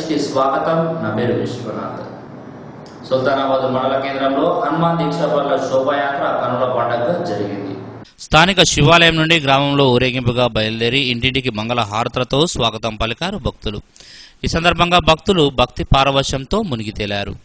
కి స్వాగతం. నా పేరు విశ్వనాథ్. సుల్తానాబాద్ మండల కేంద్రంలో హనుమాన్ దీక్షాపరుల శోభాయాత్ర కనుల పండుగ జరిగింది. స్థానిక శివాలయం నుండి గ్రామంలో ఊరేగింపుగా బయలుదేరి ఇంటింటికి మంగళ హారతులతో స్వాగతం పలికారు భక్తులు. ఈ సందర్భంగా భక్తులు భక్తి పారవశ్యంతో మునిగి తేలారు.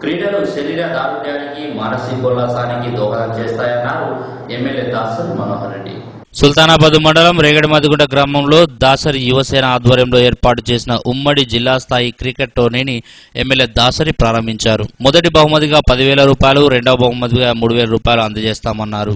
క్రీడలు శరీర దారుఢ్యానికి మానసికోల్లాసానికి దోహదం చేస్తాయన్నారు ఎమ్మెల్యే దాసరి మనోహర్ రెడ్డి. సుల్తానాబాద్ మండలం రేగడిమదిగుంట గ్రామంలో దాసరి యువసేన ఆధ్వర్యంలో ఏర్పాటు చేసిన ఉమ్మడి జిల్లా స్థాయి క్రికెట్ టోర్నీని ఎమ్మెల్యే దాసరి ప్రారంభించారు. మొదటి బహుమతిగా 10,000 రూపాయలు, రెండవ బహుమతిగా 3,000 రూపాయలు అందజేస్తామన్నారు.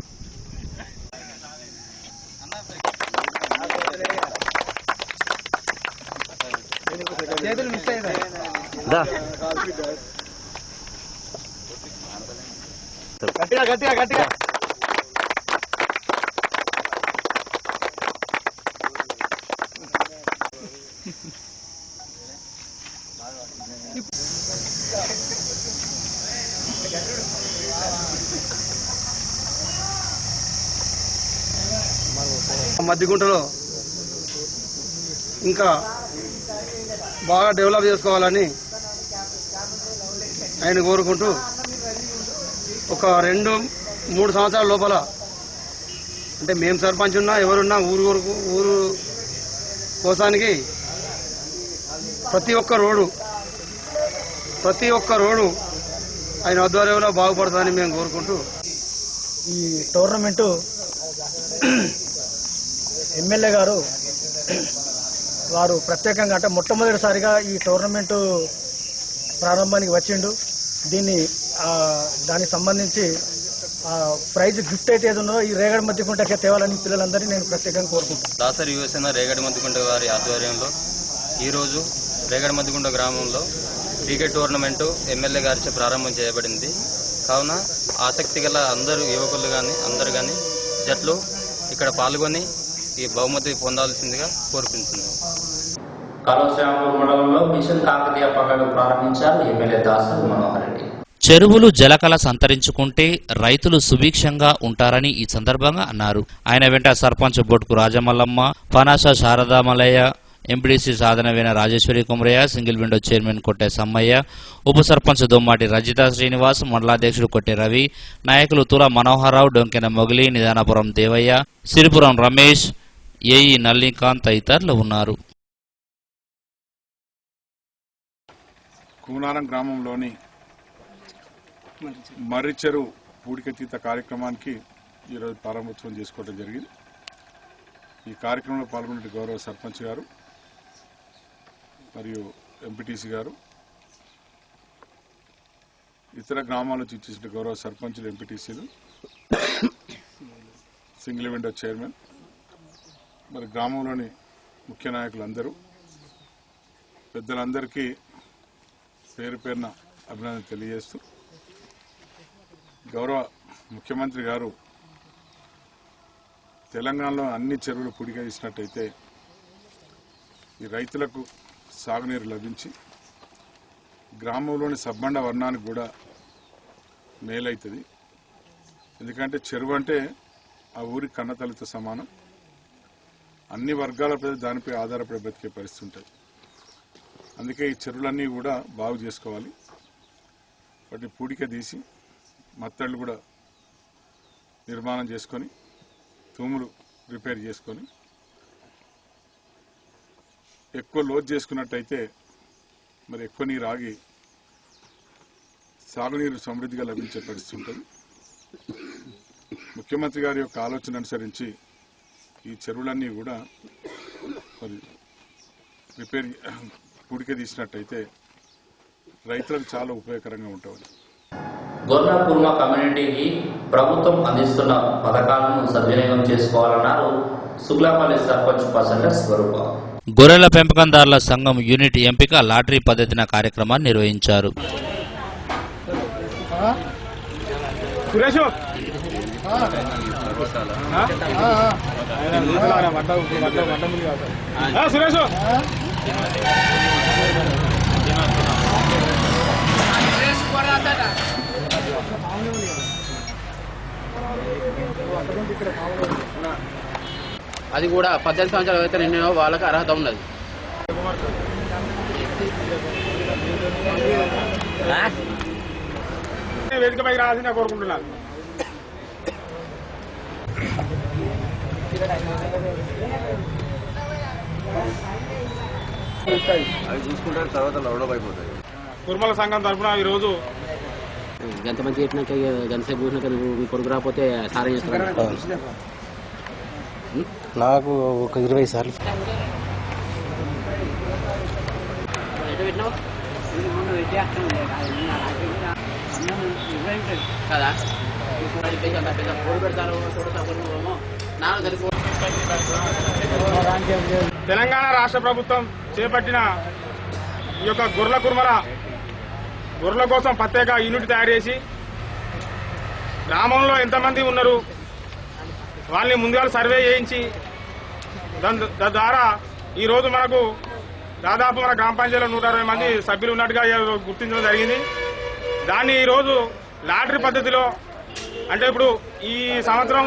మధ్యగుంటలో ఇంకా బాగా డెవలప్ చేసుకోవాలని ఆయన కోరుకుంటూ ఒక 2-3 సంవత్సరాల లోపల అంటే మేము సర్పంచ్ ఉన్నా ఎవరున్నా ఊరు కోసానికి ప్రతి ఒక్క రోడ్డు ఆయన ఆధ్వర్యంలో బాగుపడుతుందని మేము కోరుకుంటూ ఈ టోర్నమెంటు ఎమ్మెల్యే గారు వారు ప్రత్యేకంగా అంటే మొట్టమొదటిసారిగా ఈ టోర్నమెంటు ప్రారంభానికి వచ్చిండు. దానికి సంబంధించి ప్రైజ్ గిఫ్ట్ అయితే ఏదో ఈ రేగడి మధ్యకుంటకే తేవాలని పిల్లలందరినీ నేను ప్రత్యేకంగా కోరుకుంటాను. దాసరి యువసేన రేగడి మధ్యకుంట వారి ఆధ్వర్యంలో ఈరోజు రేగడి మధ్యకుంట గ్రామంలో క్రికెట్ టోర్నమెంటు ఎమ్మెల్యే గారిచే ప్రారంభం చేయబడింది. కావున ఆసక్తి గల అందరూ యువకులు కానీ అందరు కానీ జట్లు ఇక్కడ పాల్గొని ఈ బహుమతి పొందాల్సిందిగా కోరుకుంటున్నాను. కలవశ్యామపూర్ మండలంలో మిషన్ కాకతీయ పనులను ప్రారంభించారు ఎమ్మెల్యే దాసరి మనోహర్ రెడ్డి. చెరువులు జలకళ సంతరించుకుంటే రైతులు సుభిక్షంగా ఉంటారని ఈ సందర్భంగా అన్నారు. ఆయన వెంట sarpanch Botku Rajamallamma, Panasa Saradamalayya, MPTC Sadhanavena Rajeshwari Kumarayya, single window chairman Kotte Sammayya, ఉప సర్పంచ్ దొమ్మాటి రజిత శ్రీనివాస్, మండలాధ్యక్షుడు కొట్టే రవి, నాయకులు తుల మనోహరరావు, డొంకెన మొగిలి, నిదానపురం దేవయ్య, సిరిపురం రమేష్, ఏఈ నల్లికాంత్ తదితరులు ఉన్నారు. కూనారం గ్రామంలోని మర్రిచెరు పూడికతీత కార్యక్రమానికి ఈరోజు ప్రారంభోత్సవం చేసుకోవడం జరిగింది. ఈ కార్యక్రమంలో పాల్గొన్న గౌరవ సర్పంచ్ గారు మరియు ఎంపీటీసీ గారు, ఇతర గ్రామాల నుంచి ఇచ్చేసిన గౌరవ సర్పంచులు, ఎంపీటీసీలు, సింగిల్ విండో చైర్మన్, మరి గ్రామంలోని ముఖ్య నాయకులందరూ, పెద్దలందరికీ పేరు పేరున అభినందన తెలియజేస్తూ గౌరవ ముఖ్యమంత్రి గారు తెలంగాణలో అన్ని చెరువులు పూడిక తీసినట్టయితే ఈ రైతులకు సాగునీరు లభించి గ్రామంలోని సబ్బండ వర్ణానికి కూడా మేలవుతుంది. ఎందుకంటే చెరువు అంటే ఆ ఊరి కన్నతల్లితో సమానం. అన్ని వర్గాల ప్రజలు దానిపై ఆధారపడి బతికే పరిస్థితి ఉంటుంది. అందుకే ఈ చెరువులన్నీ కూడా బాగు చేసుకోవాలి. వాటిని పూడిక తీసి మత్తళ్ళు కూడా నిర్మాణం చేసుకొని తూములు రిపేర్ చేసుకొని ఎక్కువ లోతు చేసుకున్నట్టయితే మరి ఎక్కువ నీరు ఆగి సాగునీరు సమృద్ధిగా లభించే పరిస్థితి ఉంటుంది. ముఖ్యమంత్రి గారి యొక్క ఆలోచన అనుసరించి ఈ చెరువులన్నీ కూడా మరి రిపేర్ పూడిక తీసినట్టయితే రైతులకు చాలా ఉపయోగకరంగా ఉంటుంది. గొర్ల కుర్మ కమ్యూనిటీకి ప్రభుత్వం అందిస్తున్న పథకాలను సద్వినియోగం చేసుకోవాలన్నారు సుగ్లాపల్లి సర్పంచ్ పసండర్ స్వరూప. గొర్రెల పెంపకందారుల సంఘం యూనిట్ ఎంపిక లాటరీ పద్ధతిన కార్యక్రమాన్ని నిర్వహించారు. అది కూడా 18 సంవత్సరాలు అయితే నిన్న వాళ్ళకి అర్హత ఉన్నది. వేదికపై రావాల్సిన కోరుకుంటున్నాను. అవి చూసుకుంటే తర్వాత లౌడప్ అయిపోతాయి. కుర్మల సంఘం తరఫున ఈరోజు గంత మంచి చెప్పినాక గంతసేపు చూసినాక నువ్వు మీ కొడుకు రాకపోతే సారం చేస్తాను. నాకు ఒక 20 సార్లు కదా తెలంగాణ రాష్ట్ర ప్రభుత్వం చేపట్టిన ఈ యొక్క గొర్రెల కోసం ప్రత్యేక యూనిట్ తయారు చేసి గ్రామంలో ఎంతమంది ఉన్నారు వాళ్ళని ముందుగా సర్వే చేయించి దాని ద్వారా ఈరోజు మనకు దాదాపు మన గ్రామ పంచాయతీలో 160 మంది సభ్యులు ఉన్నట్టుగా గుర్తించడం జరిగింది. దాన్ని ఈరోజు లాటరీ పద్ధతిలో అంటే ఇప్పుడు ఈ సంవత్సరం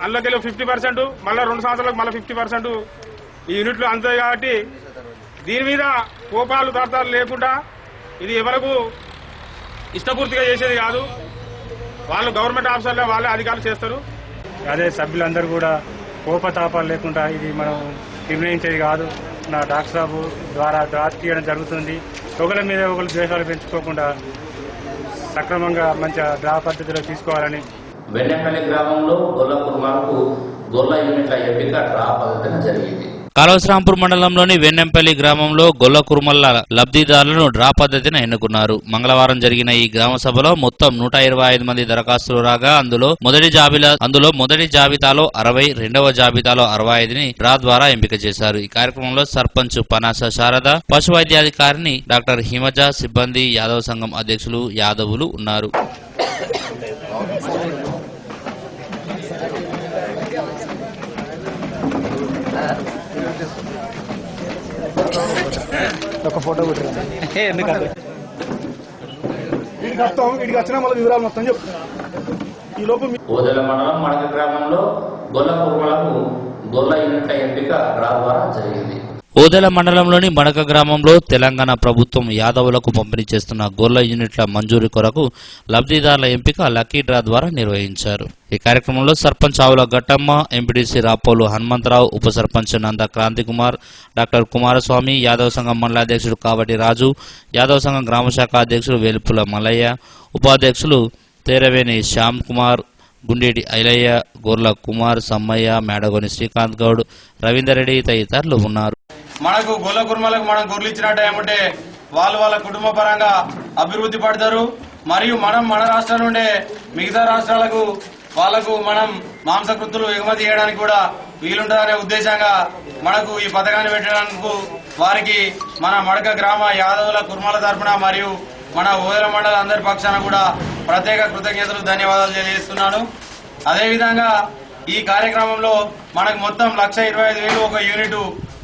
అందులోకెళ్ళి 50%, మళ్ళీ 2 సంవత్సరాలకు మళ్ళీ 50% ఈ యూనిట్లు అందుతాయి. కాబట్టి దీని మీద కోపాలు తాతాలు లేకుండా ఇది ఎవరకు ఇష్టపూర్తిగా చేసేది కాదు. వాళ్ళు గవర్నమెంట్ ఆఫీసర్లే వాళ్ళే అధికారులు చేస్తారు. అదే సభ్యులందరూ కూడా కోపతాపాలు లేకుండా ఇది మనం నిర్ణయించేది కాదు. నా డాక్టర్ సాబు ద్వారా డ్రా తీయడం జరుగుతుంది. ఒకరి మీద ఒకరు ద్వేషాలు పెంచుకోకుండా సక్రమంగా మంచి డ్రా పద్ధతిలో తీసుకోవాలని. వెన్నెపల్లి గ్రామంలో గొర్ల కుర్మాలకు గొర్ల యూనిట్ల ఎంపిక డ్రా పద్ధతిన జరిగింది. కాళవశ్రాంపూర్ మండలంలోని వెన్నెంపల్లి గ్రామంలో గొల్ల కుర్మల్ల లబ్ధిదారులను డ్రా పద్ధతిన ఎన్నుకున్నారు. మంగళవారం జరిగిన ఈ గ్రామ సభలో మొత్తం 125 మంది దరఖాస్తులు రాగా అందులో మొదటి జాబితాలో 60, రెండవ జాబితాలో 65ని డ్రా ద్వారా ఎంపిక చేశారు. ఈ కార్యక్రమంలో సర్పంచ్ పనాస శారద, పశు వైద్యాధికారిని డాక్టర్ హిమజ, సిబ్బంది, యాదవ్ సంఘం అధ్యక్షులు యాదవులు ఉన్నారు. ఒక ఫోటో ఇక్కడికి వచ్చిన మళ్ళీ వివరాలు మొత్తం చెప్పు. ఈ లోపు ఓదెల మండలం మడక గ్రామంలో గొల్ల కుర్మలకు గొల్ల యూనిట్ల ఎంపిక డ్రా ద్వారా జరిగింది. ఓదెల మండలంలోని మడక గ్రామంలో తెలంగాణ ప్రభుత్వం యాదవులకు పంపిణీ చేస్తున్న గొర్ల యూనిట్ల మంజూరీ కొరకు లబ్ధిదారుల ఎంపిక లక్కీ డ్రా ద్వారా నిర్వహించారు. ఈ కార్యక్రమంలో సర్పంచ్ ఆవుల గట్టమ్మ, ఎంపీడీసీ రాపోలు హనుమంతరావు, ఉప సర్పంచ్ నంద క్రాంతికుమార్, డాక్టర్ కుమారస్వామి, యాదవ సంఘం మండలాధ్యక్షుడు కావటి రాజు, యాదవ సంఘం గ్రామశాఖ అధ్యక్షుడు వేలుపుల మల్లయ్య, ఉపాధ్యక్షులు తేరవేణి శ్యామ్ కుమార్, గుండేటి ఐలయ్య, గొర్ల కుమార్, సమ్మయ్య, మేడగోని శ్రీకాంత్ గౌడ్, రవీందర్ రెడ్డి తదితరులు ఉన్నారు. మనకు గొల్ల కుర్మలకు మనం గొర్రెలు ఇచ్చినట్టు ఏమంటే వాళ్ళు వాళ్ళ కుటుంబ పరంగా అభివృద్ధి పడతారు. మరియు మన రాష్ట్రం నుండే మిగతా రాష్ట్రాలకు వాళ్లకు మనం మాంసకృత్తులు ఎగుమతి చేయడానికి కూడా వీలుంటుందనే ఉద్దేశంగా మనకు ఈ పథకాన్ని పెట్టడానికి వారికి మన మడక గ్రామ యాదవుల కుర్మల తరపున మరియు మన ఓదెల మండల అందరి పక్షాన కూడా ప్రత్యేక కృతజ్ఞతలు ధన్యవాదాలు తెలియజేస్తున్నాను. అదేవిధంగా ఈ కార్యక్రమంలో మనకు మొత్తం 1,25,000 ఒక యూనిట్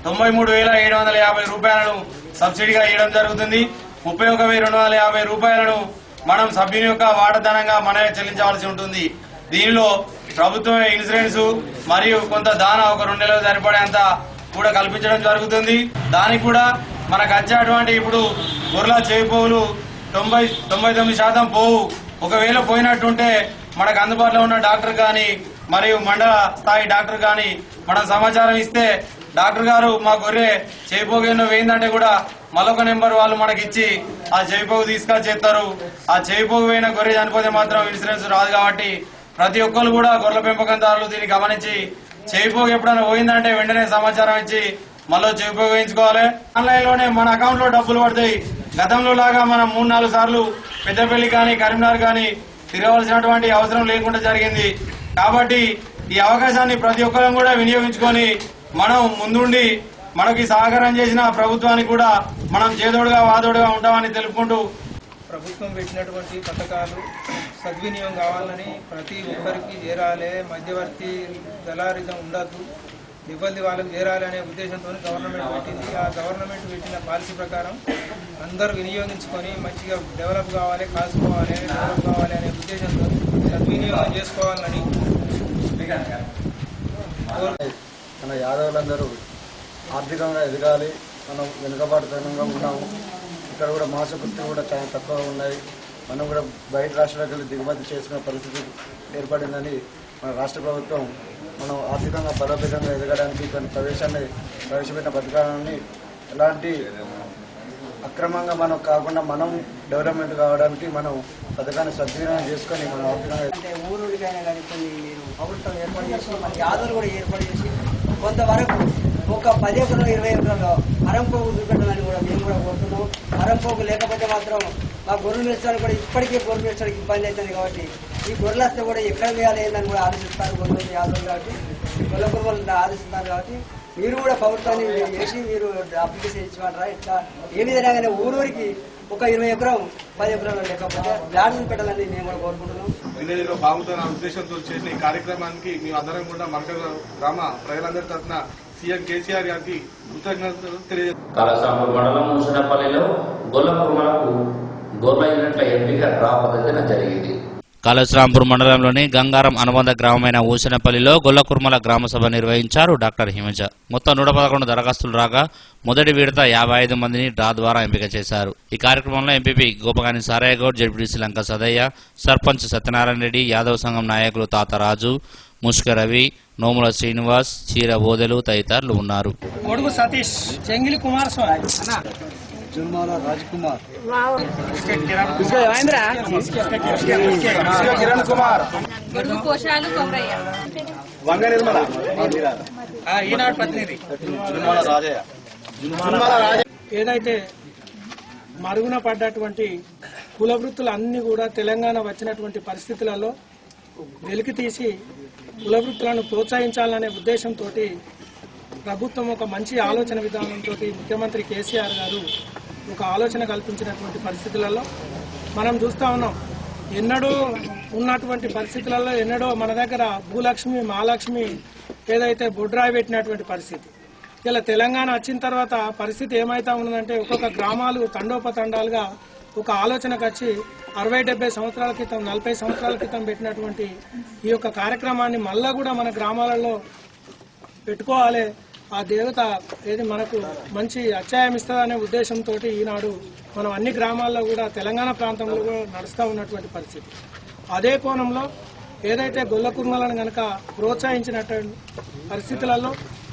93,750 రూపాయలను సబ్సిడీగా ఇవ్వడం జరుగుతుంది. 31,250 రూపాయలను మనం సభ్యుని యొక్క వాటాదానంగా మనమే చెల్లించవలసి ఉంటుంది. దీనిలో ప్రభుత్వం ఇన్సూరెన్స్ మరియు కొంత దానా ఒక 2 నెలలు సరిపడేంత కూడా కల్పించడం జరుగుతుంది. దానికి కూడా మనకు వచ్చేటువంటి ఇప్పుడు గొర్రెల చేయిపోవులు 99% పోవు. ఒకవేళ పోయినట్టుంటే మనకు అందుబాటులో ఉన్న డాక్టర్ కానీ మరియు మండల స్థాయి డాక్టర్ కానీ మనం సమాచారం ఇస్తే డాక్టర్ గారు మా గొర్రె చేయిపోగేనో వేయిందంటే కూడా మరొక నెంబర్ వాళ్ళు మనకి ఇచ్చి ఆ చేయిపోగు తీసుకొని చేస్తారు. ఆ చేయిపోగు పోయిన గొర్రె చనిపోతే మాత్రం ఇన్సూరెన్స్ రాదు. కాబట్టి ప్రతి ఒక్కరు కూడా గొర్రెల పెంపకందారులు దీన్ని గమనించి చేయిపోగు ఎప్పుడైనా పోయిందంటే వెంటనే సమాచారం ఇచ్చి మళ్ళీ చేయిపోగు వేయించుకోవాలి. ఆన్లైన్ లోనే మన అకౌంట్ లో డబ్బులు పడతాయి. గతంలో లాగా మనం 3-4 సార్లు పెద్దపల్లి కానీ కరీంనగర్ కానీ తిరగవలసినటువంటి అవసరం లేకుండా జరిగింది. కాబట్టి ఈ అవకాశాన్ని ప్రతి ఒక్కరం కూడా వినియోగించుకొని మనం ముందుండి మనకి సహకారం చేసిన ప్రభుత్వానికి కూడా మనం చేదోడుగా వాదోడుగా ఉంటామని తెలుపుకుంటూ ప్రభుత్వం పెట్టినటువంటి పథకాలు సద్వినియోగం కావాలని ప్రతి ఒక్కరికి చేరాలి, మధ్యవర్తి దళారిజం ఉండద్దు, ఇబ్బంది వాళ్ళకి చేరాలి అనే ఉద్దేశంతో గవర్నమెంట్ పెట్టింది. ఆ గవర్నమెంట్ పెట్టిన పాలసీ ప్రకారం అందరూ వినియోగించుకొని మంచిగా డెవలప్ కావాలి, కాసుకోవాలి, డెవలప్ కావాలి అనే ఉద్దేశంతో సద్వినియోగం చేసుకోవాలని మన యాదవులందరూ ఆర్థికంగా ఎదగాలి. మనం వెనుకబాటుతనంగా ఉన్నాము. ఇక్కడ కూడా మాసవృత్తులు కూడా చాలా తక్కువ ఉన్నాయి. మనం కూడా బయట రాష్ట్రాలకు వెళ్ళి దిగుమతి చేసుకునే పరిస్థితి ఏర్పడిందని మన రాష్ట్ర ప్రభుత్వం మనం ఆర్థికంగా బలోపేతంగా ఎదగడానికి కొన్ని ప్రవేశపెట్టిన పథకాలని ఎలాంటి అక్రమంగా మనం కాకుండా మనం డెవలప్మెంట్ కావడానికి మనం పథకాన్ని సద్వినియోగం చేసుకొని మనం ఆర్థికంగా ఊరుడికైనా కానీ కొన్ని మీరు ప్రభుత్వం ఏర్పాటు చేసి మన యాదవులు కూడా ఏర్పాటు చేసి కొంతవరకు ఒక 10 ఎకరాలు 20 ఎకరాలు అరంపోగు చూపెట్టాలని కూడా మేము కూడా కోరుతున్నాం. అరంపోగు లేకపోతే మాత్రం మా గొర్రెలు మేర్చడానికి కూడా ఇప్పటికే గొర్రెలు మేర్చడానికి ఇబ్బంది అవుతుంది. కాబట్టి ఈ గొర్రెలు వస్తే కూడా ఎక్కడ వేయాలి ఏందని కూడా ఆలోచిస్తారు గొర్రెలు యాదవులు. కాబట్టి గొర్రెల కుర్మలు ఆలోచిస్తున్నారు. కాబట్టి మీరు కూడా ప్రభుత్వాన్ని చేసి మీరు అప్లికేషన్ ఇచ్చిమంటారా? ఇట్లా ఏ విధంగా ఊరూరికి ఒక 20 ఎకరం 10 ఎకరాలు లేకపోతే ల్యాండ్ పెట్టాలని మేము కూడా కోరుకుంటున్నాం. విలేజ్లో బాగుంటున్న ఉద్దేశంతో చేసిన ఈ కార్యక్రమానికి మేము అందరం కూడా మరకజ గ్రామ ప్రజలందరి తరఫున సీఎం కేసీఆర్ గారికి కృతజ్ఞతలు తెలియజేస్తాం. కలసాపూర్ మండలం ముసనపల్లిలో గొల్ల కుర్మలకు గొర్రెల యూనిట్ల ఎంపిక డ్రా పద్ధతిన జరిగింది. కాళేశ్వరాంపూర్ మండలంలోని గంగారం అనుబంధ గ్రామమైన ఊసనపల్లిలో గొల్ల కుర్మల గ్రామసభ నిర్వహించారు డాక్టర్ హిమజ. మొత్తం 111 దరఖాస్తులు రాగా మొదటి విడత 55 మందిని డ్రా ద్వారా ఎంపిక చేశారు. ఈ కార్యక్రమంలో ఎంపీపీ గోపగాని సారయ్యగౌడ్, జెడ్పీటీసీ లంక సదయ్య, సర్పంచ్ సత్యనారాయణ రెడ్డి, యాదవ్ సంఘం నాయకులు తాతరాజు, ముష్క రవి, నోముల శ్రీనివాస్, చీర బోదెలు తదితరులు ఉన్నారు. కొడుకు సతీష్, చెంగిలి కుమారస్వామి, జున్మాల రాజ్ కుమార్, కిరణ్ కుమార్, వంగ నిర్మల, ఈనాడు ప్రతినిధి ఏదైతే మరుగున పడ్డటువంటి కుల వృత్తులు అన్ని కూడా తెలంగాణ వచ్చినటువంటి పరిస్థితులలో వెలికి తీసి కుల వృత్తులను ప్రోత్సహించాలనే ఉద్దేశంతో ప్రభుత్వం ఒక మంచి ఆలోచన విధానంతో ముఖ్యమంత్రి కేసీఆర్ గారు ఒక ఆలోచన కల్పించినటువంటి పరిస్థితులలో మనం చూస్తా ఉన్నాం. ఎన్నడూ ఉన్నటువంటి పరిస్థితులలో ఎన్నడో మన దగ్గర భూలక్ష్మి మహాలక్ష్మి ఏదైతే బొడ్రాయి పెట్టినటువంటి పరిస్థితి. ఇలా తెలంగాణ వచ్చిన తర్వాత పరిస్థితి ఏమైతా ఉన్నదంటే ఒక్కొక్క గ్రామాలు తండోపతండాలుగా ఒక ఆలోచనకు వచ్చి 60-70 సంవత్సరాల క్రితం 40 సంవత్సరాల క్రితం పెట్టినటువంటి ఈ యొక్క కార్యక్రమాన్ని మళ్ళా కూడా మన గ్రామాలలో పెట్టుకోవాలి. ఆ దేవత ఏది మనకు మంచి అత్యాయం ఇస్తుందనే ఉద్దేశంతో ఈనాడు మనం అన్ని గ్రామాల్లో కూడా తెలంగాణ ప్రాంతంలో కూడా నడుస్తూ ఉన్నటువంటి పరిస్థితి. అదే కోణంలో ఏదైతే గొల్ల కుర్మలను కనుక ప్రోత్సహించినటువంటి పరిస్థితులలో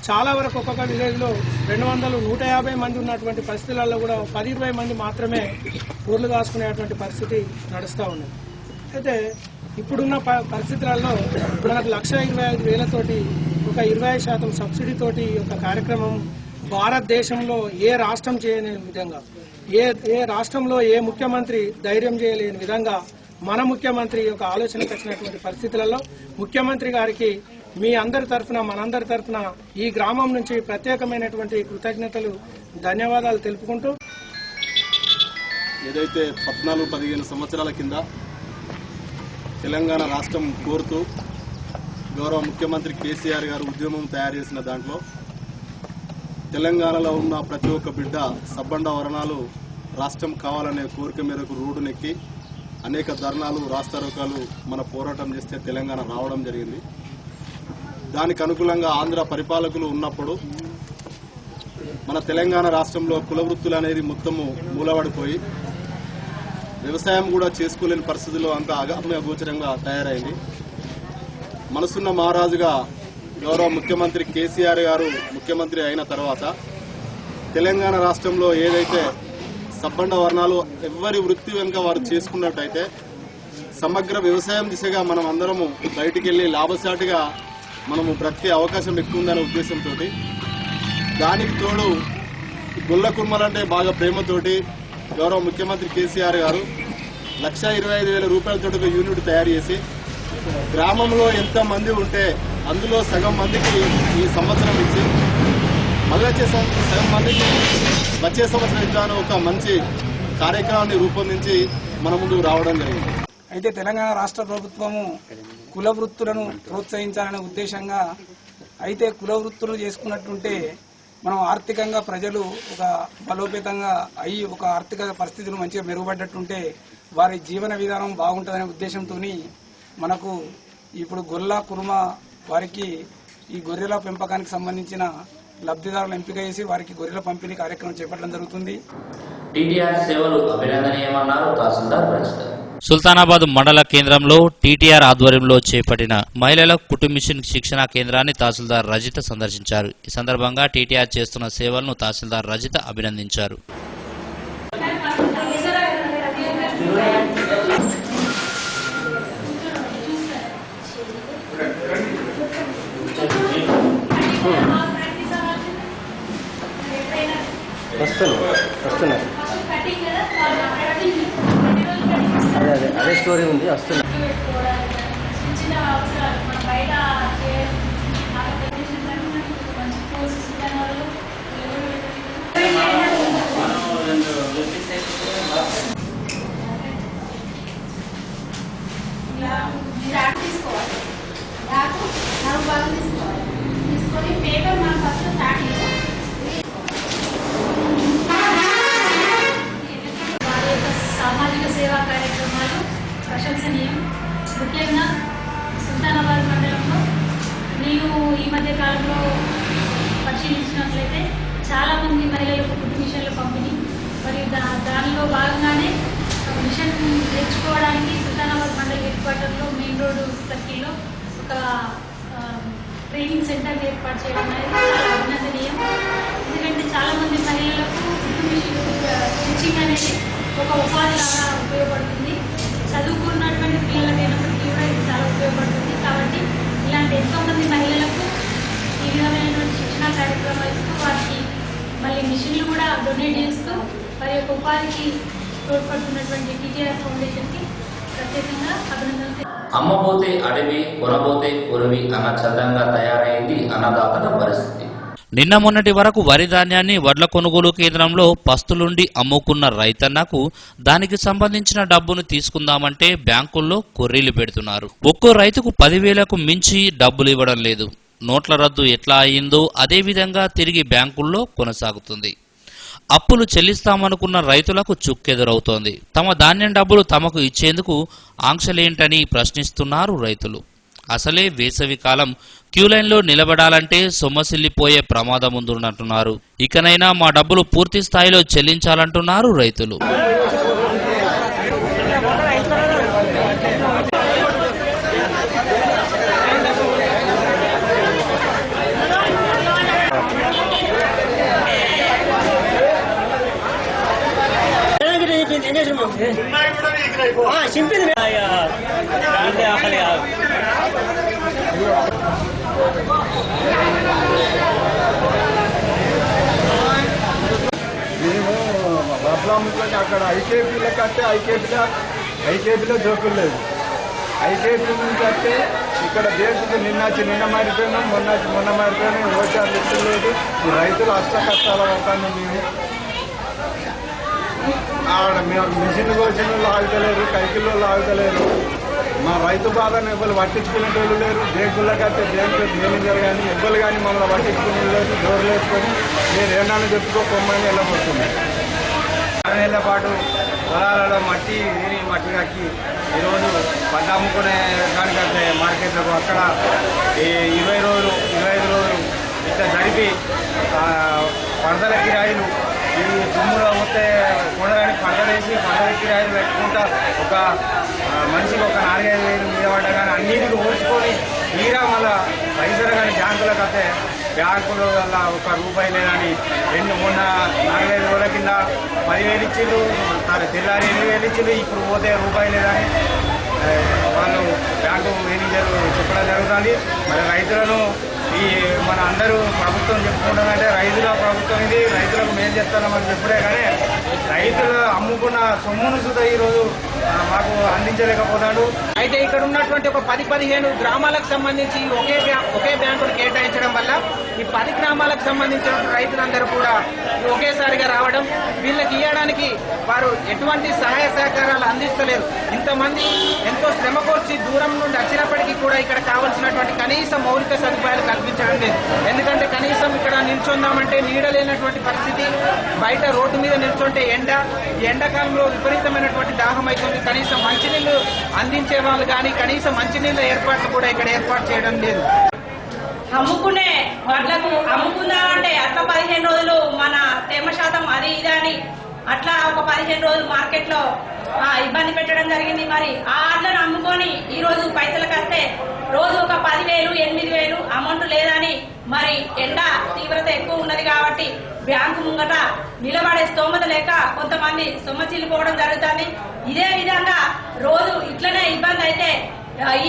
చాలా వరకు ఒక్కొక్క విలేజ్లో 200-150 మంది ఉన్నటువంటి పరిస్థితులలో కూడా 10-20 మంది మాత్రమే ఊర్లు కాసుకునేటువంటి పరిస్థితి నడుస్తూ ఉన్నది. అయితే ఇప్పుడున్న పరిస్థితులలో మనకు 1,25,000 ఒక 20% సబ్సిడీతోటి ఒక కార్యక్రమం భారతదేశంలో ఏ రాష్ట్రం చేయని విధంగా ఏ రాష్ట్రంలో ఏ ముఖ్యమంత్రి ధైర్యం చేయలేని విధంగా మన ముఖ్యమంత్రి యొక్క ఆలోచనకు వచ్చినటువంటి పరిస్థితులలో ముఖ్యమంత్రి గారికి మీ అందరి తరఫున మనందరి తరఫున ఈ గ్రామం నుంచి ప్రత్యేకమైనటువంటి కృతజ్ఞతలు ధన్యవాదాలు తెలుపుకుంటూ ఏదైతే 14-15 సంవత్సరాల కింద తెలంగాణ రాష్ట్రం కోరుతూ గౌరవ ముఖ్యమంత్రి కేసీఆర్ గారు ఉద్యమం తయారు చేసిన దాంట్లో తెలంగాణలో ఉన్న ప్రతి ఒక్క బిడ్డ సబ్బండ వర్ణాలు రాష్ట్రం కావాలనే కోరిక మేరకు రోడ్డునెక్కి అనేక ధర్నాలు రాస్తారోకాలు మన పోరాటం చేస్తే తెలంగాణ రావడం జరిగింది. దానికి అనుకూలంగా ఆంధ్ర పరిపాలకులు ఉన్నప్పుడు మన తెలంగాణ రాష్ట్రంలో కుల వృత్తులు అనేది మొత్తము మూలపడిపోయి వ్యవసాయం కూడా చేసుకోలేని పరిస్థితుల్లో అంత అగమ్య గోచరంగా తయారైంది. మనసున్న మహారాజుగా గౌరవ ముఖ్యమంత్రి కేసీఆర్ గారు ముఖ్యమంత్రి అయిన తర్వాత తెలంగాణ రాష్ట్రంలో ఏదైతే సబ్బండ వర్ణాలు ఎవరి వృత్తి వెనుక వారు చేసుకున్నట్టయితే సమగ్ర వ్యవసాయం దిశగా మనం అందరము బయటికి వెళ్లి లాభసాటిగా మనము బ్రతికే అవకాశం ఎక్కువ ఉందనే ఉద్దేశంతో దానికి తోడు గొల్ల కుర్మలంటే బాగా ప్రేమతోటి గౌరవ ముఖ్యమంత్రి కేసీఆర్ గారు 1,25,000 రూపాయలతో ఒక యూనిట్ తయారు చేసి గ్రామంలో ఎంతమంది ఉంటే అందులో సగం మందికి ఈ సంవత్సరం ఇచ్చి మళ్ళీ వచ్చే సగం మందికి వచ్చే సంవత్సరం ఇద్దామని ఒక మంచి కార్యక్రమాన్ని రూపొందించి మన ముందుకు రావడం జరిగింది. అయితే తెలంగాణ రాష్ట్ర ప్రభుత్వము కుల వృత్తులను ప్రోత్సహించాలనే ఉద్దేశంగా అయితే కుల వృత్తులు చేసుకున్నట్టుంటే మనం ఆర్థికంగా ప్రజలు ఒక బలోపేతంగా అయ్యి ఒక ఆర్థిక పరిస్థితులు మంచిగా మెరుగుపడ్డట్టుంటే వారి జీవన విధానం బాగుంటుందనే ఉద్దేశంతో మనకు ఇప్పుడు గొల్ల కుర్మ వారికి ఈ గొర్రెల పెంపకానికి సంబంధించిన లబ్ధిదారులను ఎంపిక చేసి వారికి గొర్రెల పంపిణీ కార్యక్రమం చేపట్టడం జరుగుతుంది. టీటీఆర్ సేవలు అభినందనీయమన్నారు తహసీల్దార్ ప్రెసిడెంట్. సుల్తానాబాద్ మండల కేంద్రంలో టీటీఆర్ ఆధ్వర్యంలో చేపట్టిన మహిళల కుటుంబిషన్ శిక్షణా కేంద్రాన్ని తహసీల్దార్ రజిత సందర్శించారు. ఈ సందర్భంగా టీటీఆర్ చేస్తున్న సేవలను తహసీల్దార్ రజిత అభినందించారు. అదే స్టోరీ ఉంది వస్తుంది. తీసుకొని పేపర్ మనం ఫస్ట్ స్టార్ట్ సామాజిక సేవా కార్యక్రమాలు ప్రశంసనీయం. ముఖ్యంగా సుల్తానాబాద్ మండలంలో నేను ఈ మధ్య కాలంలో పరిశీలించినట్లయితే చాలామంది మహిళలకు ఫుడ్ మిషన్ల పంపిణీ మరియు దానిలో భాగంగానే మిషన్ తెచ్చుకోవడానికి సుల్తానాబాద్ మండల హెడ్ క్వార్టర్లో మెయిన్ రోడ్డు సర్కిల్లో ఒక ట్రైనింగ్ సెంటర్ ఏర్పాటు చేయడం అనేది చాలా అభినందనీయం. ఎందుకంటే చాలామంది మహిళలకు ఫుడ్ మిషన్ స్టిచ్చింగ్ అనేది ఒక ఉపాధి లాగా ఉపయోగపడుతుంది. చదువుకున్నటువంటి పిల్లలకైనప్పటికీ కూడా ఇది చాలా ఉపయోగపడుతుంది. కాబట్టి ఇలాంటి ఎంతోమంది మహిళలకు ఈ విధమైనటువంటి శిక్షణా కార్యక్రమాలు ఇస్తూ వారికి మళ్ళీ మిషన్లు కూడా డొనేట్ చేస్తూ వారి యొక్క ఉపాధికి తోడ్పడుతున్నటువంటి టీటీఆర్ ఫౌండేషన్కి ప్రత్యేకంగా అభినందనలు. అమ్మబోతే అడవి కొనబోతే కొరవి అన్న చందంగా తయారైంది అన్నదాతల పరిస్థితి. నిన్న మొన్నటి వరకు వరి ధాన్యాన్ని వడ్ల కొనుగోలు కేంద్రంలో పస్తులుండి అమ్ముకున్న రైతన్నకు దానికి సంబంధించిన డబ్బును తీసుకుందామంటే బ్యాంకుల్లో కొర్రీలు పెడుతున్నారు. ఒక్కో రైతుకు 10,000కు మించి డబ్బులు ఇవ్వడం లేదు. నోట్ల రద్దు ఎట్లా అయిందో అదే విధంగా తిరిగి బ్యాంకుల్లో కొనసాగుతుంది. అప్పులు చెల్లిస్తామనుకున్న రైతులకు చుక్కెదురవుతోంది. తమ ధాన్యం డబ్బులు తమకు ఇచ్చేందుకు ఆంక్షలేంటని ప్రశ్నిస్తున్నారు రైతులు. అసలే వేసవి కాలం, క్యూలైన్లో నిలబడాలంటే సొమ్మసిల్లిపోయే ప్రమాదం ఉందంటున్నారు. ఇకనైనా మా డబ్బులు పూర్తి స్థాయిలో చెల్లించాలంటున్నారు రైతులు. అక్కడ ఐకేపీలో కట్టే ఐకేపీలో జోకులు లేదు. ఐకేపీ నుంచి అంటే ఇక్కడ దేనికి నిన్న మారిపోయినాం, మొన్న మారిపోయినాం, యువచారు లిస్టు లేదు. ఈ రైతులు అష్ట కష్టాల అవుతాను. మేము మిషన్ కోసిన వాళ్ళు ఆగుతలేరు, కైకిల్లో ఆగుతలేరు. మా రైతు బాధను ఎవరు పట్టించుకునే వాళ్ళు లేరు. బ్రేకుల్లో కట్టే బ్రేక్ మేనేజర్ కానీ ఎవరు కానీ మమ్మల్ని పట్టించుకునే లేదు. డోర్లు వేసుకొని నేను ఏనాన్ని చెప్పుకోమని వెళ్ళబోతుంది. 6 నెలల పాటు పొలాలలో మట్టి కక్కి ఈరోజు పంట అమ్ముకునే దానికంటే మార్కెట్లకు అక్కడ 20 రోజులు 25 రోజులు ఇట్లా జరిపి పంటల కిరాయిలు ఈ దుమ్ములో పోతే కొనడానికి పంటలేసి పంటల కిరాయిలు పెట్టుకుంటా ఒక మనిషికి ఒక 4-5 వేలు మీద పడ్డా కానీ అన్నిటికీ ఓడ్చుకొని తీరా మళ్ళా పైసలు కానీ బ్యాంకులకు వస్తే బ్యాంకుల వల్ల ₹1 లేదని మొన్న 4-5 రోజుల కింద 10,000 ఇచ్చిండ్రు, తెల్లారి 8,000 ఇచ్చిండ్రు. ఇప్పుడు పోతే ₹1 లేదని వాళ్ళు బ్యాంకు మేనేజర్ చెప్పడం జరుగుతుంది. మరి రైతులను మన అందరూ ప్రభుత్వం చెప్పుకుంటుందంటే రైతుల ప్రభుత్వం ఇది, రైతులకు మేలు చేస్తామని చెప్పుడే కానీ రైతులు అమ్ముకున్న సొమ్మును సుధా ఈరోజు మాకు అందించలేకపోతాడు. అయితే ఇక్కడ ఉన్నటువంటి ఒక 10-15 గ్రామాలకు సంబంధించి ఒకే బ్యాంకును కేటాయించడం వల్ల ఈ 10 గ్రామాలకు సంబంధించిన రైతులందరూ కూడా ఒకేసారిగా రావడం, వీళ్ళకి ఇవ్వడానికి వారు ఎటువంటి సహాయ సహకారాలు అందిస్తలేరు. ఇంతమంది ఎంతో శ్రమ కోర్చి దూరం నుండి వచ్చినప్పటికీ కూడా ఇక్కడ కావాల్సినటువంటి కనీస మౌలిక సదుపాయాలు కల్పించడం లేదు. ఎందుకంటే కనీసం ఇక్కడ నిల్చొందామంటే నీడ లేనటువంటి పరిస్థితి, బయట రోడ్డు మీద నిల్చుంటే ఎండ, ఈ ఎండాకాలంలో విపరీతమైనటువంటి దాహం అవుతుంది. కనీసం మంచినీళ్లు అందించే వాళ్ళు కానీ కనీసం మంచినీళ్ళ ఏర్పాట్లు కూడా ఇక్కడ ఏర్పాటు చేయడం లేదు. అమ్ముకునే వడ్లకు అమ్ముకుందామంటే అట్లా 15 రోజులు మన తేమ శాతం అది ఇది అని అట్లా ఒక 15 రోజులు మార్కెట్ లో ఇబ్బంది పెట్టడం జరిగింది. మరి ఆ ఆటలను అమ్ముకొని ఈ రోజు పైసలకు వస్తే రోజు ఒక 10,000, 8,000 అమౌంట్ లేదని మరి ఎండ తీవ్రత ఎక్కువ ఉన్నది కాబట్టి బ్యాంకు ముంగట నిలబడే స్తోమత లేక కొంతమంది సొమ్మచిల్లిపోవడం జరుగుతుంది. ఇదే విధంగా రోజు ఇట్లనే ఇబ్బంది అయితే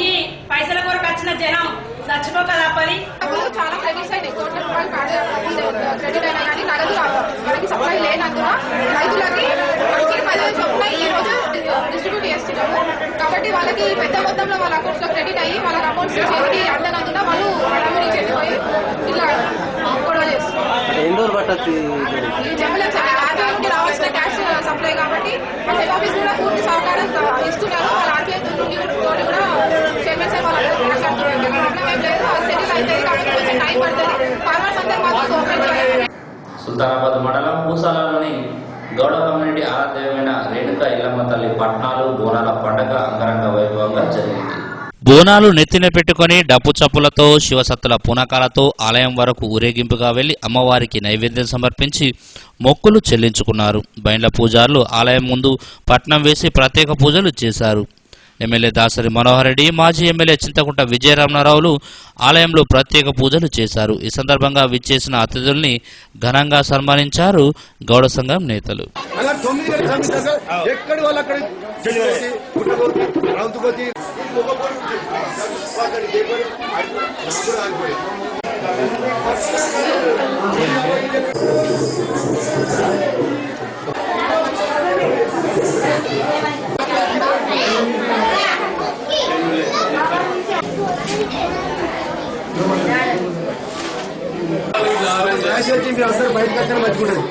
ఈ పైసల కొరకు వచ్చిన జనం చచ్చిపోక తప్పది. చాలా క్రెడిట్స్ అయినాయి, ₹1,00,00,000 క్రెడిట్ అయినా కానీ నగదు మనకి సప్లై లేనందున రైతులకి మనిషికి 10,000 చొప్పున ఈ రోజు డిస్ట్రిబ్యూట్ చేస్తున్నారు. కాబట్టి వాళ్ళకి పెద్ద మొత్తంలో వాళ్ళ అకౌంట్స్ లో క్రెడిట్ అయ్యి వాళ్ళకి అమౌంట్స్ చేతికి అందనందున వాళ్ళు అడవుని చెల్లిపోయి ఇలా గొడవ చేస్తున్నారు. ఎన్ని రోజులు పట్టచ్చు చెప్పలేము సార్. ఆర్బీఐ నుండి రావాల్సిన క్యాష్ సప్లై కాబట్టి మా హెడ్ ఆఫీస్ కూడా పూర్తి సహకారం ఇస్తున్నారు. వాళ్ళ ఆర్బీఐ నుండి కూడా చైర్మన్ సార్ వాళ్ళందరూ ప్రాబ్లం ఏం లేదు, సెటిల్ అవుతుంది. కాబట్టి కొంచెం టైం పడుతుంది. ఫార్మర్స్ అందరూ మాత్రం కోఆపరేట్ చేయాలి. సుల్తానాబాద్ మండలం పూసాలలోని గౌడ కమ్యూనిటీ ఆరాధ్యమైన రేణుక ఇల్లమ్మ తల్లి పట్నాలు బోనాల పండుగ అంగరంగ వైభవంగా జరిగింది. బోనాలు నెత్తిన పెట్టుకుని డప్పు చప్పులతో శివసత్తుల పూనకాలతో ఆలయం వరకు ఊరేగింపుగా వెళ్లి అమ్మవారికి నైవేద్యం సమర్పించి మొక్కులు చెల్లించుకున్నారు. బైండ్ల పూజారులు ఆలయం ముందు పట్నం వేసి ప్రత్యేక పూజలు చేశారు. ఎమ్మెల్యే దాసరి మనోహర్ రెడ్డి, మాజీ ఎమ్మెల్యే చింతకుంట విజయరామరావులు ఆలయంలో ప్రత్యేక పూజలు చేశారు. ఈ సందర్భంగా విచ్చేసిన అతిథుల్ని ఘనంగా సన్మానించారు గౌడ సంఘం నేతలు. అందరూ బయటకు వచ్చారు మంచుకుంటుంది.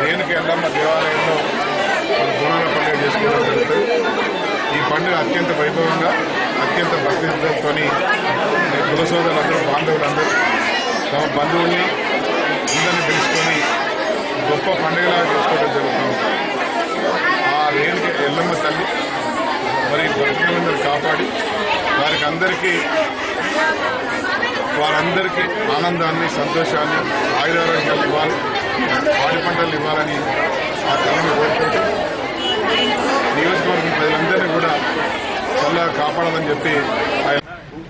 రేణుక ఎల్లమ్మ దేవాలయంలో బోనాల పండుగ చేసుకోవడం జరుగుతుంది. ఈ పండుగ అత్యంత వైభవంగా అత్యంత భక్తితో కుల సోదరులందరూ బాంధవులందరూ తమ బంధువుల్ని అందరినీ పిలుచుకొని గొప్ప పండుగలా చేసుకోవడం జరుగుతుంది. ఆ రేణుక ఎల్లమ్మ తల్లి మరి భక్తులందరూ కాపాడి వారందరికీ ఆనందాన్ని, సంతోషాన్ని, ఆయురారోగ్యాలు ఇవ్వాలి, పాడి పంటలు ఇవ్వాలని ఆ తల్లిని కోరుకుంటూ నియోజకవర్గం ప్రజలందరినీ కూడా చల్లగా కాపాడాలని చెప్పి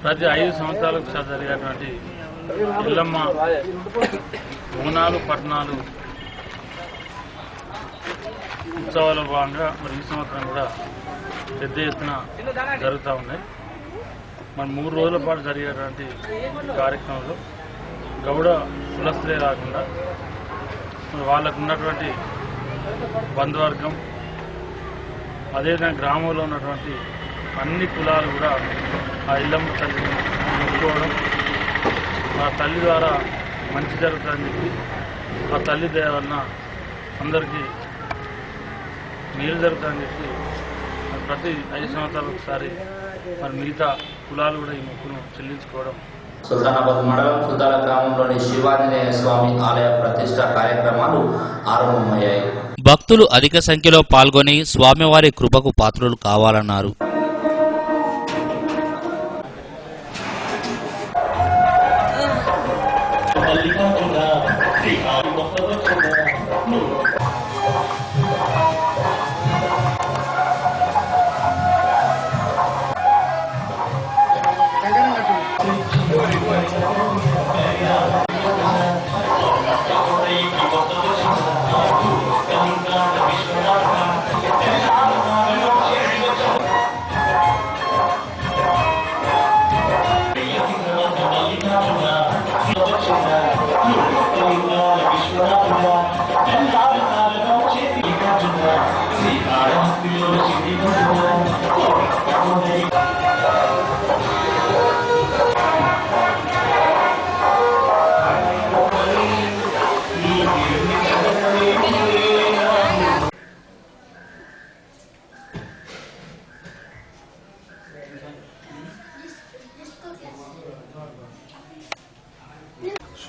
ప్రతి 5 సంవత్సరాలకు జరిగేటువంటి ఎల్లమ్మ బోనాలు పట్టణాలు ఉత్సవాల భాగంగా మరి ఈ సంవత్సరం కూడా పెద్ద ఎత్తున జరుగుతూ ఉన్నాయి. మరి 3 రోజుల పాటు జరిగేటువంటి కార్యక్రమంలో గౌడ కులస్తులే కాకుండా మరి వాళ్ళకు ఉన్నటువంటి బంధువర్గం, అదేవిధంగా గ్రామంలో ఉన్నటువంటి అన్ని కులాలు కూడా ఆ ఎల్లమ్మ తల్లిని మొక్కుకోవడం, ఆ తల్లి ద్వారా మంచి జరుగుతుందని చెప్పి ఆ తల్లి దయ వలన అందరికీ మేలు జరుగుతుందని చెప్పి ప్రతి 5 సంవత్సరాలకు ఒకసారి మరి మిగతా కులాలు కూడా ఈ మొక్కును చెల్లించుకోవడం. సుల్తానాబాద్ మండలం సుతాల గ్రామంలోని శివాంజనేయ స్వామి ఆలయ ప్రతిష్ట కార్యక్రమాలు ఆరంభమయ్యాయి. భక్తులు అధిక సంఖ్యలో పాల్గొని స్వామివారి కృపకు పాత్రులు కావాలన్నారు.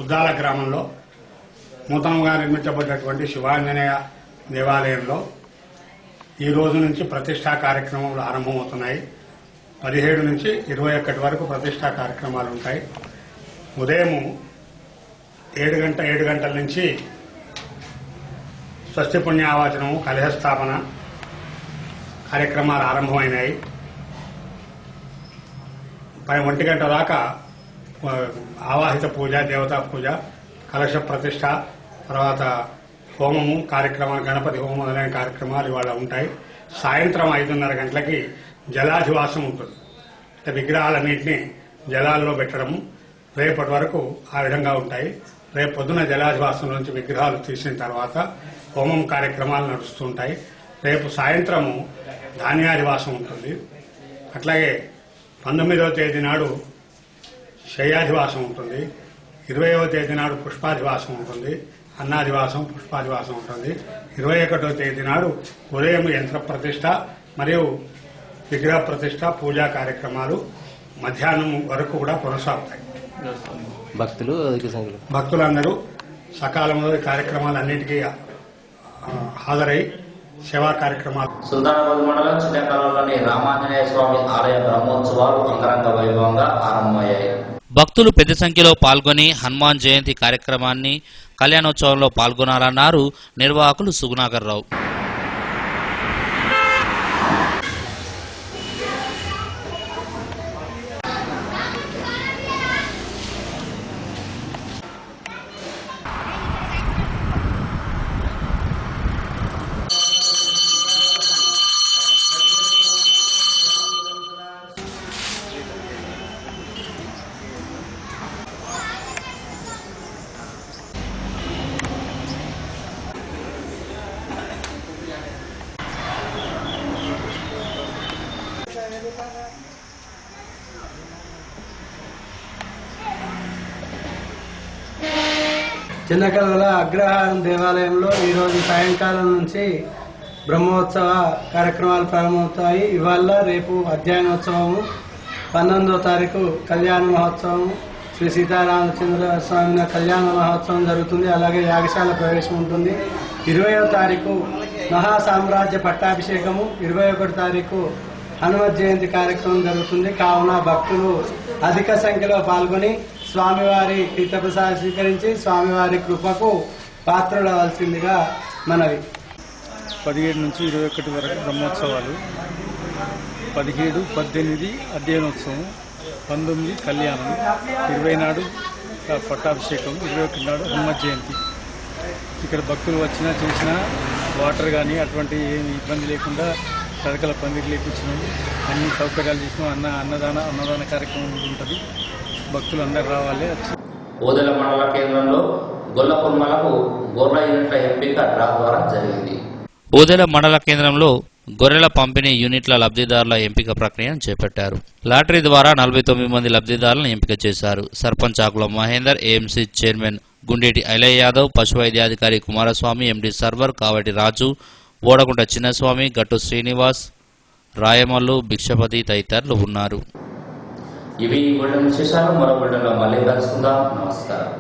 సుద్దాల గ్రామంలో నూతనంగా నిర్మించబడినటువంటి శివాంజనేయ దేవాలయంలో ఈ రోజు నుంచి ప్రతిష్టా కార్యక్రమాలు ఆరంభమవుతున్నాయి. 17 నుంచి 21 వరకు ప్రతిష్టా కార్యక్రమాలు ఉంటాయి. ఉదయం 7 గంటల నుంచి స్వస్తి పుణ్యావాచనము, కలశస్థాపన కార్యక్రమాలు ఆరంభమైనాయి. 1 గంట దాకా ఆవాహిత పూజ, దేవతా పూజ, కలశ ప్రతిష్ట, తర్వాత హోమము కార్యక్రమాలు, గణపతి హోమం మొదలైన కార్యక్రమాలు ఇవాళ ఉంటాయి. సాయంత్రం 5:30 గంటలకి జలాధివాసం ఉంటుంది. అంటే విగ్రహాలన్నింటినీ జలాల్లో పెట్టడము రేపటి వరకు ఆ విధంగా ఉంటాయి. రేపు పొద్దున జలాధివాసం నుంచి విగ్రహాలు తీసిన తర్వాత హోమం కార్యక్రమాలు నడుస్తుంటాయి. రేపు సాయంత్రము ధాన్యాధివాసం ఉంటుంది. అట్లాగే 19వ తేదీ నాడు శయ్యాధివాసం ఉంటుంది. 20వ తేదీ నాడు పుష్పాధివాసం ఉంటుంది. అన్నాధివాసం, పుష్పాధివాసం ఉంటుంది. 21వ తేదీ నాడు ఉదయం యంత్ర ప్రతిష్ట మరియు విగ్రహ ప్రతిష్ట, పూజా కార్యక్రమాలు మధ్యాహ్నం వరకు కూడా కొనసాగుతాయి. భక్తులందరూ సకాలంలో ఈ కార్యక్రమాలన్నిటికీ హాజరై సేవా కార్యక్రమాలు. సుల్తానాబాద్ మండలం చిన్నకాలంలోని రామాంజనేయ స్వామి ఆలయ బ్రహ్మోత్సవాలు అంగరంగ వైభవంగా ఆరంభమయ్యాయి. భక్తులు పెద్ద సంఖ్యలో పాల్గొని హనుమాన్ జయంతి కార్యక్రమాన్ని, కళ్యాణోత్సవంలో పాల్గొనాలన్నారు నిర్వాహకులు సుగుణాకర్ రావు. చిన్నకలల అగ్రహారం దేవాలయంలో ఈరోజు సాయంకాలం నుంచి బ్రహ్మోత్సవ కార్యక్రమాలు ప్రారంభమవుతాయి. ఇవాళ రేపు అధ్యయనోత్సవము, 19వ తారీఖు కళ్యాణ మహోత్సవం, శ్రీ సీతారామచంద్ర స్వామి కళ్యాణ మహోత్సవం జరుగుతుంది. అలాగే యాగశాల ప్రవేశం ఉంటుంది. 20వ తారీఖు మహాసామ్రాజ్య పట్టాభిషేకము, 21వ తారీఖు హనుమత్ జయంతి కార్యక్రమం జరుగుతుంది. కావున భక్తులు అధిక సంఖ్యలో పాల్గొని స్వామివారి తీర్థప్రసాదం స్వీకరించి స్వామివారి కృపకు పాత్రులవలసిందిగా మనవి. 17 నుంచి 21 వరకు బ్రహ్మోత్సవాలు, 17, 18 అధ్యయనోత్సవం, 19 కళ్యాణం, 20 నాడు పట్టాభిషేకం, 21 నాడు హనుమత్ జయంతి. ఇక్కడ భక్తులు వచ్చినా చూసినా వాటర్ కానీ అటువంటి ఏమి ఇబ్బంది లేకుండా తడకల పందిరి లేపించినాం. అన్ని సౌకర్యాలు చేసినాం. అన్నదాన కార్యక్రమం ఉంటుంది. భక్తులు అందరు రావాలి. ఓదెల మండల కేంద్రంలో గొల్ల కుర్మలకు గొర్రెల యూనిట్ల ఎంపిక డ్రా ద్వారా జరిగింది. ఓదెల మండల కేంద్రంలో గొర్రెల పంపిణీ యూనిట్ల లబ్ధిదారుల ఎంపిక ప్రక్రియను చేపట్టారు. లాటరీ ద్వారా 49 మంది లబ్ధిదారులను ఎంపిక చేశారు. సర్పంచ్ ఆకుల మహేందర్, ఏఎంసీ చైర్మన్ గుండేటి ఐలయ్య యాదవ్, పశు వైద్యాధికారి కుమారస్వామి, ఎండి సర్వర్ కావటి రాజు, ఓడగుంట చిన్నస్వామి, గట్టు శ్రీనివాస్, రాయమల్లు, భిక్షపతి తదితరులు ఉన్నారు. ఇవి బులెటిన్ విశేషాలు. మరో బులెటిన్లో మళ్ళీ కలుసుకుందాం. నమస్కారం.